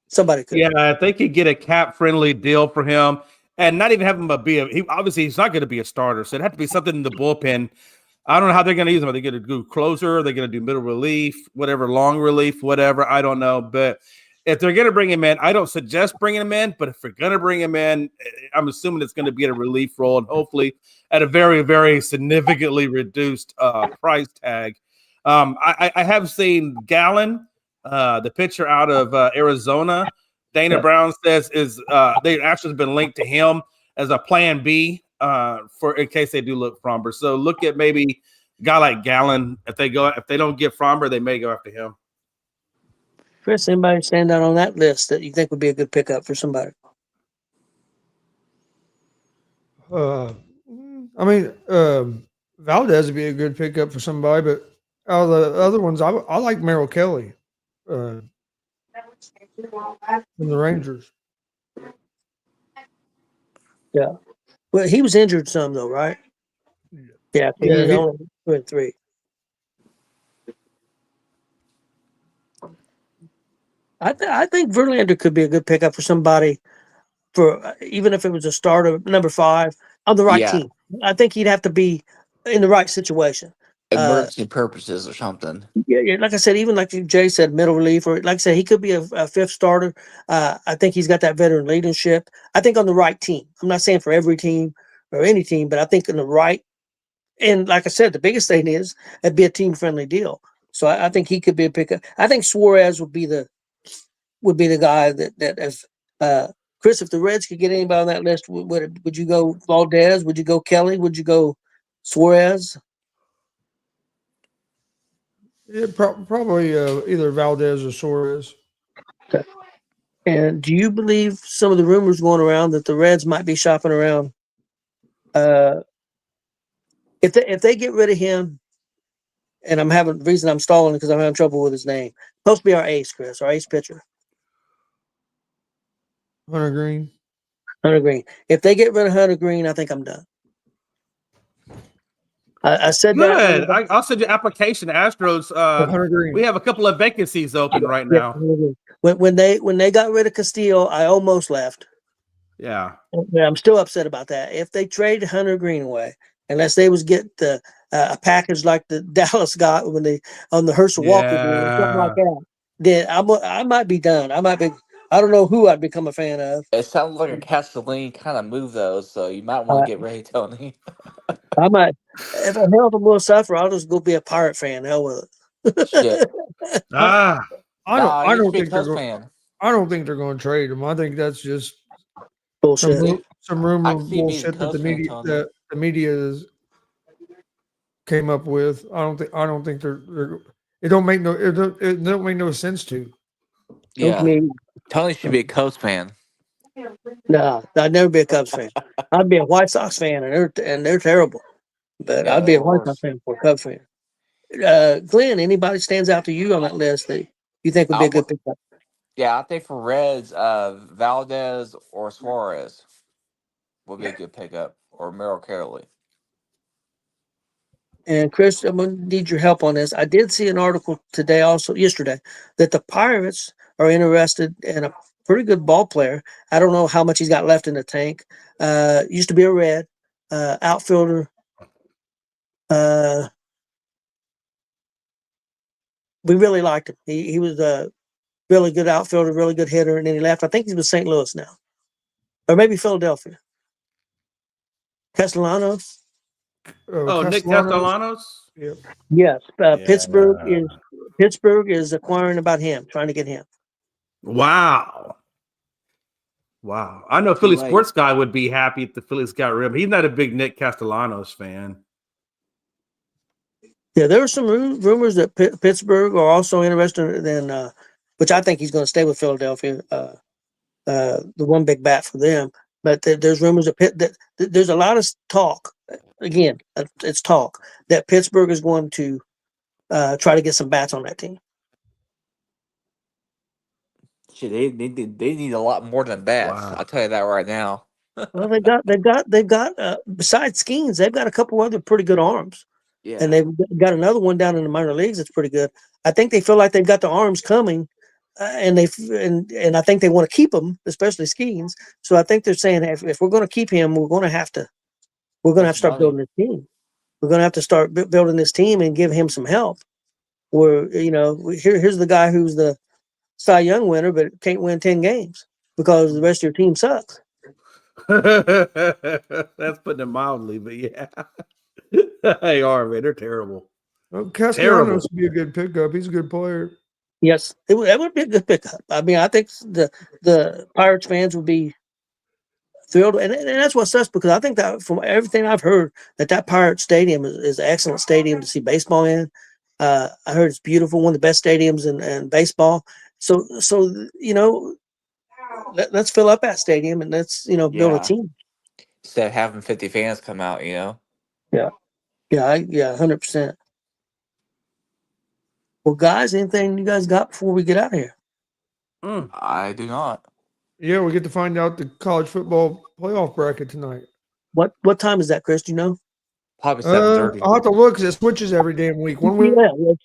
Somebody could. Yeah, I think you get a cap-friendly deal for him, and not even have him obviously he's not going to be a starter, so it'd have to be something in the bullpen. I don't know how they're going to use him. Are they going to do closer? Are they going to do middle relief, whatever, long relief, whatever? I don't know. But if they're going to bring him in, I don't suggest bringing him in. But if they're going to bring him in, I'm assuming it's going to be at a relief role and hopefully at a very, very significantly reduced price tag. I have seen Gallen, the pitcher out of Arizona. Dana Brown says they actually have been linked to him as a plan B. For in case they do look Fromber. So look at maybe a guy like Gallen. If they don't get Fromber, they may go after him. Chris, anybody stand out on that list that you think would be a good pickup for somebody? Valdez would be a good pickup for somebody, but out of the other ones, I like Merrill Kelly from the Rangers. Yeah. Well, he was injured some though, right? Yeah, he only 2-3. I think Verlander could be a good pickup for somebody, for even if it was a starter, number 5 on the right team. I think he'd have to be in the right situation. Emergency purposes or something. Yeah, like I said, even like Jay said, middle relief, or like I said, he could be a 5th starter. I think he's got that veteran leadership. I think on the right team. I'm not saying for every team or any team, but I think in the right. And like I said, the biggest thing is it'd be a team-friendly deal. So I think he could be a pickup. I think Suarez would be the guy that if Chris, if the Reds could get anybody on that list, would you go Valdez? Would you go Kelly? Would you go Suarez? Yeah, probably either Valdez or Suarez. Okay. And do you believe some of the rumors going around that the Reds might be shopping around? If they get rid of him, and the reason I'm stalling because I'm having trouble with his name. Supposed to be our ace, Chris, our ace pitcher. Hunter Green. If they get rid of Hunter Green, I think I'm done. I said good. that. I'll send you application to Astros. We have a couple of vacancies open right now. When they got rid of Castillo, I almost left. Yeah, I'm still upset about that. If they trade Hunter Green away, unless they was get a package like the Dallas got when they on the Herschel Walker deal or something like that, then I might be done. I might be I don't know who I'd become a fan of. It sounds like a Castellini kind of move, though, so you might want Uh, to get ready, Tony. I might, if I hell of a will suffer, I'll just go be a Pirate fan. Hell with Shit. it. Ah, Nah, I you don't should be a think they're Cubs going. fan. I don't think they're going to trade him. I think that's just Bullshit. some I rumor can see you being a bullshit that Cubs fan, Tony. the media came up with. I don't think they're it don't make no it don't make no sense to. Don't Yeah. me. Tony should be a Cubs fan. Nah, I'd never be a Cubs fan. I'd be a White Sox fan, and they're terrible. But Yeah, I'd be they're a White Sox worse. fan for a Cubs fan. Glenn, anybody stands out to you on that list that you think would be I a good would, pickup? yeah, I think for Reds, Valdez or Suarez would be a good pickup, or Merrill Kelly. And Chris, I'm gonna need your help on this. I did see an article yesterday, that the Pirates are interested in a pretty good ball player. I don't know how much he's got left in the tank. Used to be a Red outfielder. We really liked him. He was a really good outfielder, really good hitter, and then he left. I think he's with St. Louis now, or maybe Philadelphia. Castellanos. oh, Nick Castellanos. Castellanos. Yeah. Yes, Yeah. Pittsburgh is acquiring about him, trying to get him. Wow. I know Too Philly late. sports guy would be happy if the Phillies got rid of him. He's not a big Nick Castellanos fan. Yeah, there were some rumors that Pittsburgh are also interested in, which I think he's going to stay with Philadelphia. The one big bat for them, but there's rumors that there's a lot of talk. Again, it's talk that Pittsburgh is going to try to get some bats on that team. Shit, they need a lot more than bats. Wow. I'll tell you that right now. Well, they've got besides Skeens, they've got a couple other pretty good arms. Yeah. And they've got another one down in the minor leagues that's pretty good. I think they feel like they've got the arms coming, and I think they want to keep them, especially Skeens. So I think they're saying if we're going to keep him, we're going to have to start money. building this team. We're going to have to start building this team and give him some help. Where here's the guy who's the Cy Young winner, but can't win 10 games because the rest of your team sucks. That's putting it mildly, but yeah. They are, man. They're terrible. Well, Castellanos Terrible. would be a good pickup. He's a good player. Yes, that would be a good pickup. I mean, I think the Pirates fans would be thrilled, and that's what sucks because I think that from everything I've heard that Pirate Stadium is an excellent stadium to see baseball in. I heard it's beautiful, one of the best stadiums in baseball. So let's fill up that stadium and let's build a Yeah. team. Instead of having 50 fans come out, Yeah, 100%. Well, guys, anything you guys got before we get out of here? I do not. Yeah, we get to find out the college football playoff bracket tonight. What time is that, Chris? Do you know? Probably 7:30. I'll have to look because it switches every damn week. One week,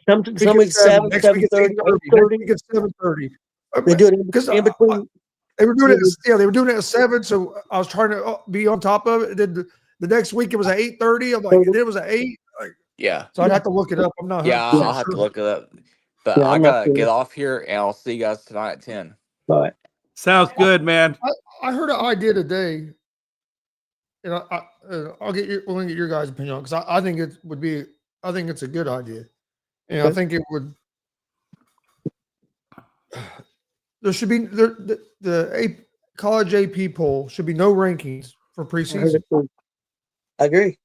some weeks 7, next week it's 7:30, 8:30. Next week it's 7:30. They do it in between. They were doing it. Yeah, they were doing it at 7. So I was trying to be on top of it. Then the next week it was at 8:30. I'm like, and it was at 8. Like, Yeah. so I'd have to look it up. I'm not. Yeah, I'll have to look it up. But I gotta get off here, and I'll see you guys tonight at 10. All right. Sounds good, man. I heard an idea today, and I'll get your guys' opinion on because I think it would be. I think it's a good idea, and I think it would. There should be the college AP poll should be no rankings for preseason. I agree.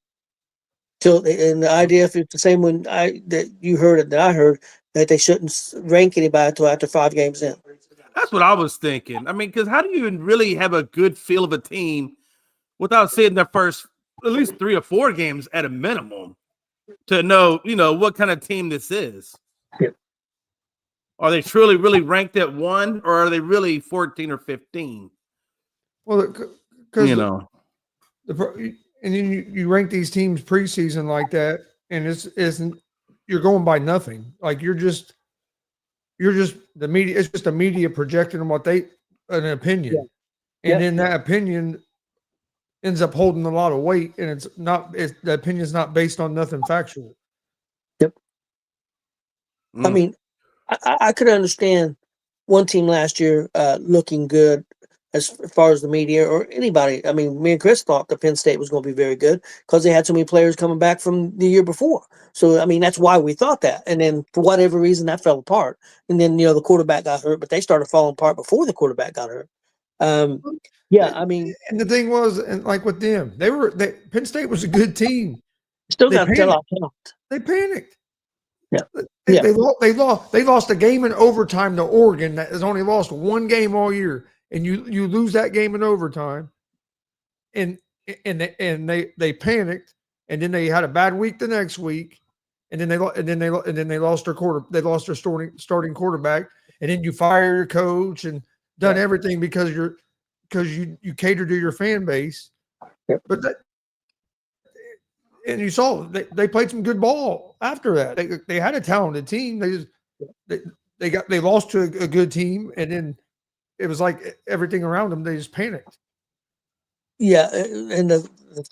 And the idea, if it's the same one that you heard it that I heard, that they shouldn't rank anybody until after 5 games in. That's what I was thinking. I mean, because how do you even really have a good feel of a team without seeing their first at least 3 or 4 games at a minimum to know, what kind of team this is? Yep. Are they truly really ranked at 1, or are they really 14 or 15? Well, because and then you rank these teams preseason like that, and it's you're going by nothing. Like you're just the media. It's just the media projecting an opinion, and then that opinion ends up holding a lot of weight, and the opinion's not based on nothing factual. Yep. I mean, I could understand one team last year looking good as far as the media or anybody. I mean, me and Chris thought that Penn State was going to be very good because they had so many players coming back from the year before. So, I mean, that's why we thought that. And then for whatever reason, that fell apart. And then, the quarterback got hurt, but they started falling apart before the quarterback got hurt. Yeah, I mean, and the thing was, and like with them, Penn State was a good team. still They got to tell panicked. our talent. They panicked. Yeah. They lost a game in overtime to Oregon that has only lost one game all year, and you lose that game in overtime, and they panicked, and then they had a bad week the next week, and then they lost their starting quarterback, and then you fire your coach and done everything because you cater to your fan base, but that. And you saw they played some good ball after that. They had a talented team. They lost to a good team, and then it was like everything around them. They just panicked. Yeah, and the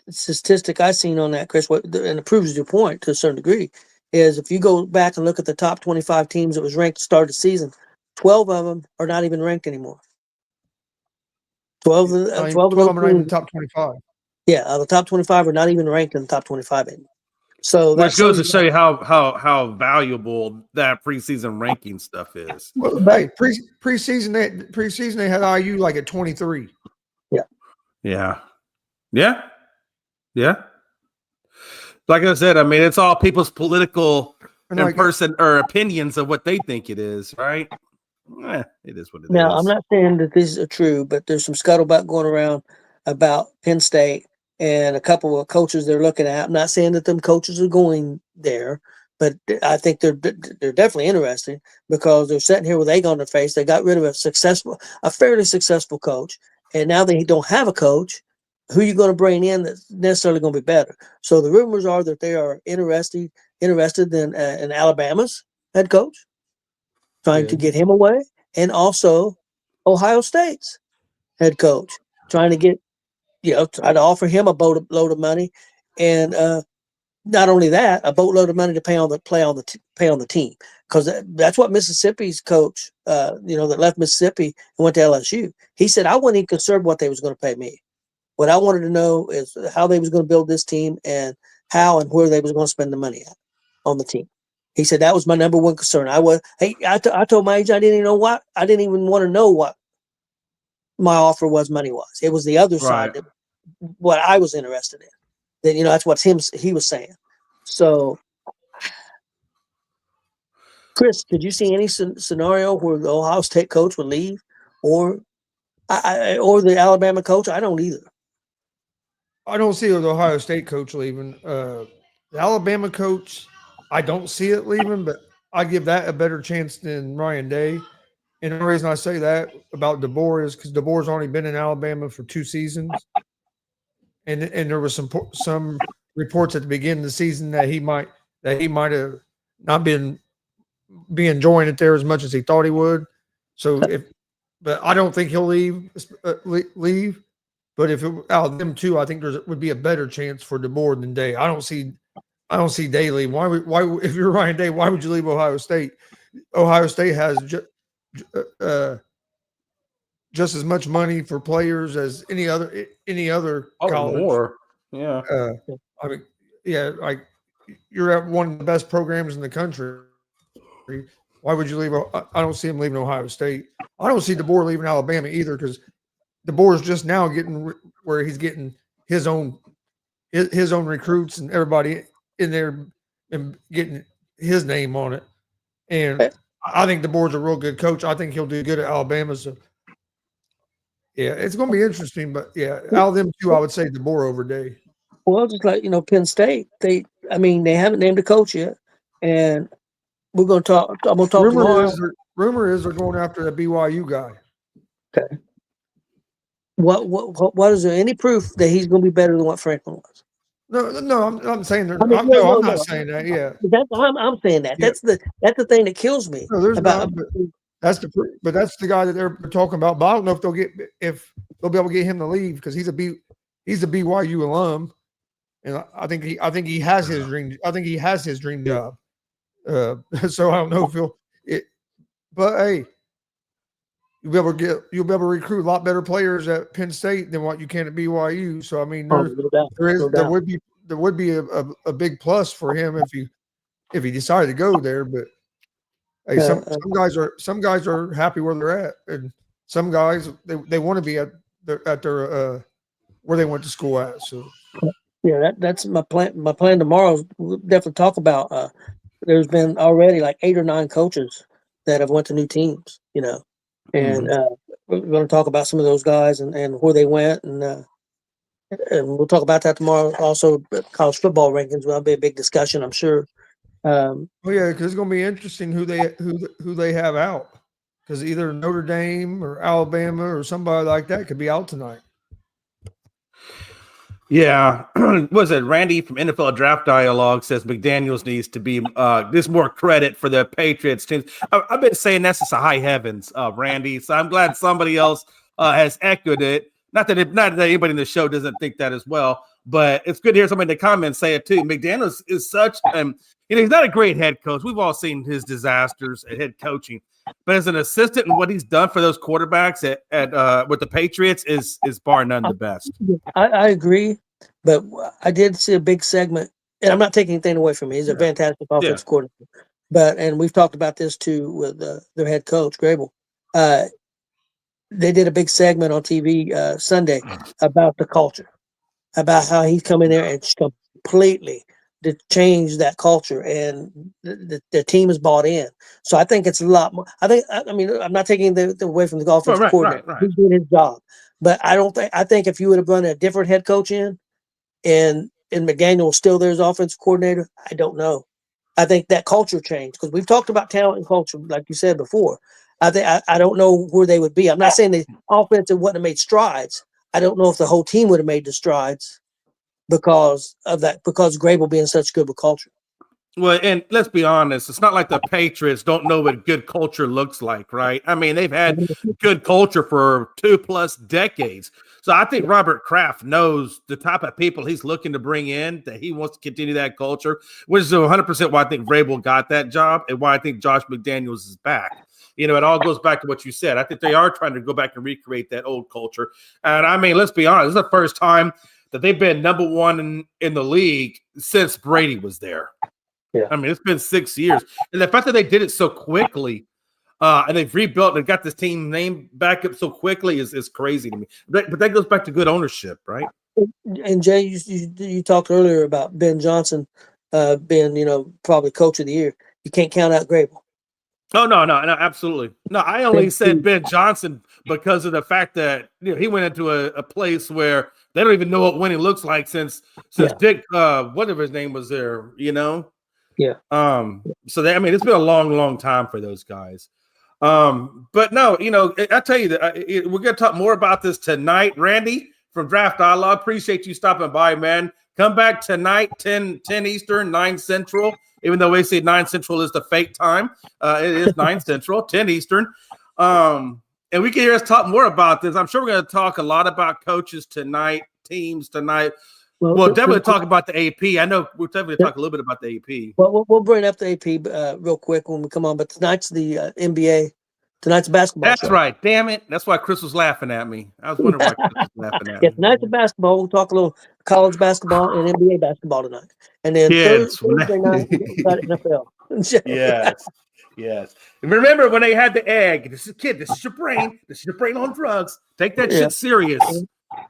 statistic I seen on that, Chris, and it proves your point to a certain degree, is if you go back and look at the top 25 teams that was ranked to start the season, 12 of them are not even ranked anymore. 12 of those of them are in the teams, top 25. yeah, the top 25 are not even ranked in the top 25 anymore. So which goes to show you how valuable that preseason ranking stuff is. Well, hey, preseason they had IU like at 23. Yeah. Like I said, I mean, it's all people's political or opinions of what they think it is, right? It is what it is. Now, I'm not saying that these are true, but there's some scuttlebutt going around about Penn State and a couple of coaches they're looking at. I'm not saying that them coaches are going there, but I think they're definitely interesting because they're sitting here with egg on their face. They got rid of a fairly successful coach, and now they don't have a coach. Who are you going to bring in that's necessarily going to be better? So the rumors are that they are interested in Alabama's head coach, trying to get him away, and also Ohio State's head coach, trying to get, try to offer him a boatload of money, and not only that, a boatload of money to pay on the team, because that's what Mississippi's coach, that left Mississippi and went to LSU. He said, I wasn't even concerned what they was going to pay me. What I wanted to know is how they was going to build this team and how and where they was going to spend the money at on the team. He said that was my number one concern. I told my agent I didn't even know what I didn't even want to know what my offer was money wise. It was the other side, what I was interested in. Then that's what he was saying. So, Chris, did you see any scenario where the Ohio State coach would leave, or the Alabama coach? I don't either. I don't see the Ohio State coach leaving. The Alabama coach, I don't see it leaving, but I give that a better chance than Ryan Day. And the reason I say that about DeBoer is because DeBoer's only been in Alabama for 2 seasons, and there was some reports at the beginning of the season that he might have not be enjoying it there as much as he thought he would. So but I don't think he'll leave. But if out of them two, I think there would be a better chance for DeBoer than Day. I don't see Day leaving. Why if you're Ryan Day, why would you leave Ohio State? Ohio State has just as much money for players as any other college. More. Yeah. I mean, like you're at one of the best programs in the country. Why would you leave? I don't see him leaving Ohio State. I don't see DeBoer leaving Alabama either, because DeBoer's just now getting where he's getting his own recruits and everybody in there and getting his name on it. And I think DeBoer's a real good coach. I think he'll do good at Alabama. So, yeah, it's going to be interesting. But, yeah, out of them two, I would say DeBoer over Day. Well, just like, Penn State, they haven't named a coach yet. And we're going to talk. I'm going to talk tomorrow. Rumor is they're going after the BYU guy. Okay. What is there any proof that he's going to be better than what Franklin was? No, I'm saying they're. I'm not saying that. Yeah, I'm saying that. Yeah. That's the thing that kills me. No, there's about. That's the guy that they're talking about. But I don't know if they'll be able to get him to leave, because he's a BYU alum, and I think he has his dream. I think he has his dream job. So I don't know if he'll. But hey, you'll be able to recruit a lot better players at Penn State than what you can at BYU. So I mean, No doubt. there would be a big plus for him if he decided to go there. But hey, some guys are happy where they're at, and some guys they want to be at their where they went to school at. So yeah, that's my plan. My plan tomorrow is we'll definitely talk about. There's been already like 8 or 9 coaches that have went to new teams, and we're going to talk about some of those guys and where they went, and we'll talk about that tomorrow. Also, college football rankings will be a big discussion, I'm sure. Oh yeah, because it's going to be interesting who they have out, because either Notre Dame or Alabama or somebody like that could be out tonight. Yeah, was it Randy from NFL Draft Dialogue says McDaniels needs to be this more credit for the Patriots teams. I've been saying that's just a high heavens, Randy. So I'm glad somebody else has echoed it. Not that anybody in the show doesn't think that as well, but it's good to hear somebody in the comments say it too. McDaniels is such he's not a great head coach. We've all seen his disasters at head coaching, but as an assistant and what he's done for those quarterbacks at with the Patriots is bar none the best. I agree, but I did see a big segment, and I'm not taking anything away from him. He's a fantastic offensive coordinator. And we've talked about this too with their head coach, Grable. They did a big segment on TV Sunday about the culture, about how he's come in there and completely to change that culture, and the team is bought in. So I think it's a lot more. I mean, I'm not taking the away from the offensive coordinator. Right. He's doing his job, but I think if you would have run a different head coach in, and McDaniel was still there as offensive coordinator, I don't know. I think that culture changed, because we've talked about talent and culture, like you said before. I don't know where they would be. I'm not saying the offense wouldn't have made strides. I don't know if the whole team would have made the strides because of that, because Grable being such good with culture. Well, and let's be honest, it's not like the Patriots don't know what good culture looks like, right? I mean, they've had good culture for 2+ decades. So I think Robert Kraft knows the type of people he's looking to bring in, that he wants to continue that culture, which is 100% why I think Vrabel got that job and why I think Josh McDaniels is back. It all goes back to what you said. I think they are trying to go back and recreate that old culture. And I mean, let's be honest, this is the first time that they've been number one in the league since Brady was there. Yeah. I mean, it's been 6 years. And the fact that they did it so quickly and they've rebuilt and got this team name back up so quickly is crazy to me. But that goes back to good ownership, right? And Jay, you talked earlier about Ben Johnson being, probably coach of the year. You can't count out Grable. Oh, no, absolutely. No, I only said Ben Johnson because of the fact that he went into a place where they don't even know what winning looks like since Dick, whatever his name was there, Yeah. So it's been a long time for those guys. But no, I tell you that we're going to talk more about this tonight. Randy from Draft Dialogue, appreciate you stopping by, man. Come back tonight, 10 Eastern, 9 Central. Even though we say 9 Central is the fake time, it is 9 Central, 10 Eastern. And we can hear us talk more about this. I'm sure we're going to talk a lot about coaches tonight, teams tonight. We'll definitely talk about the AP. I know we'll definitely talk a little bit about the AP. Well, we'll bring up the AP real quick when we come on. But tonight's the NBA. Tonight's basketball. That's right. Damn it. That's why Chris was laughing at me. I was wondering why Chris was laughing at me. Tonight's the basketball. We'll talk a little college basketball and NBA basketball tonight. And then Thursday night, we got NFL. Yes. Remember when they had the egg? This is your brain. This is your brain on drugs. Take that shit serious.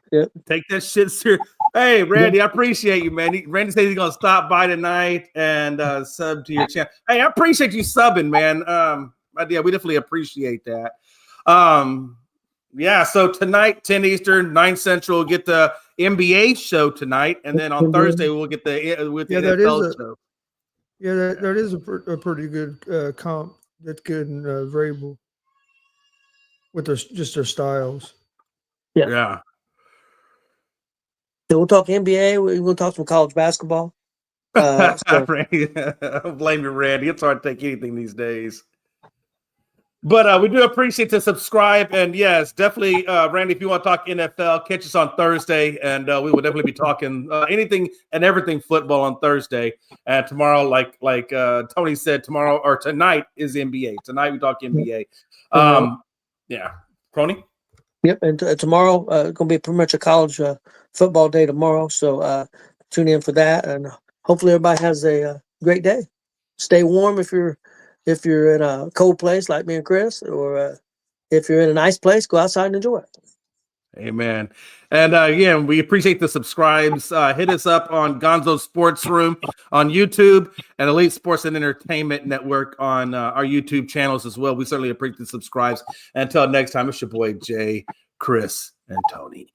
Yeah. Take that shit serious. Hey, Randy, I appreciate you, man. Randy says he's going to stop by tonight and sub to your channel. Hey, I appreciate you subbing, man. Yeah, we definitely appreciate that. So tonight, 10 Eastern, 9 Central, we'll get the NBA show tonight, and then on Thursday we'll get the NFL show. Yeah, that is a pretty good comp. That's good in Vrabel with their styles. Yeah. So we'll talk NBA. We're going to talk some college basketball. Randy, blame you, Randy. It's hard to take anything these days. But we do appreciate the subscribe. And yes, definitely, Randy, if you want to talk NFL, catch us on Thursday. And we will definitely be talking anything and everything football on Thursday. And tomorrow, like Tony said, tonight is NBA. Tonight we talk NBA. Yeah. Crony? Yep, and tomorrow going to be pretty much a college football day tomorrow. So tune in for that, and hopefully everybody has a great day. Stay warm if you're in a cold place like me and Chris, or if you're in a nice place, go outside and enjoy it. Amen. And again, we appreciate the subscribes. Hit us up on Gonzo Sports Room on YouTube and Elite Sports and Entertainment Network on our YouTube channels as well. We certainly appreciate the subscribes. Until next time, it's your boy Jay, Chris, and Tony.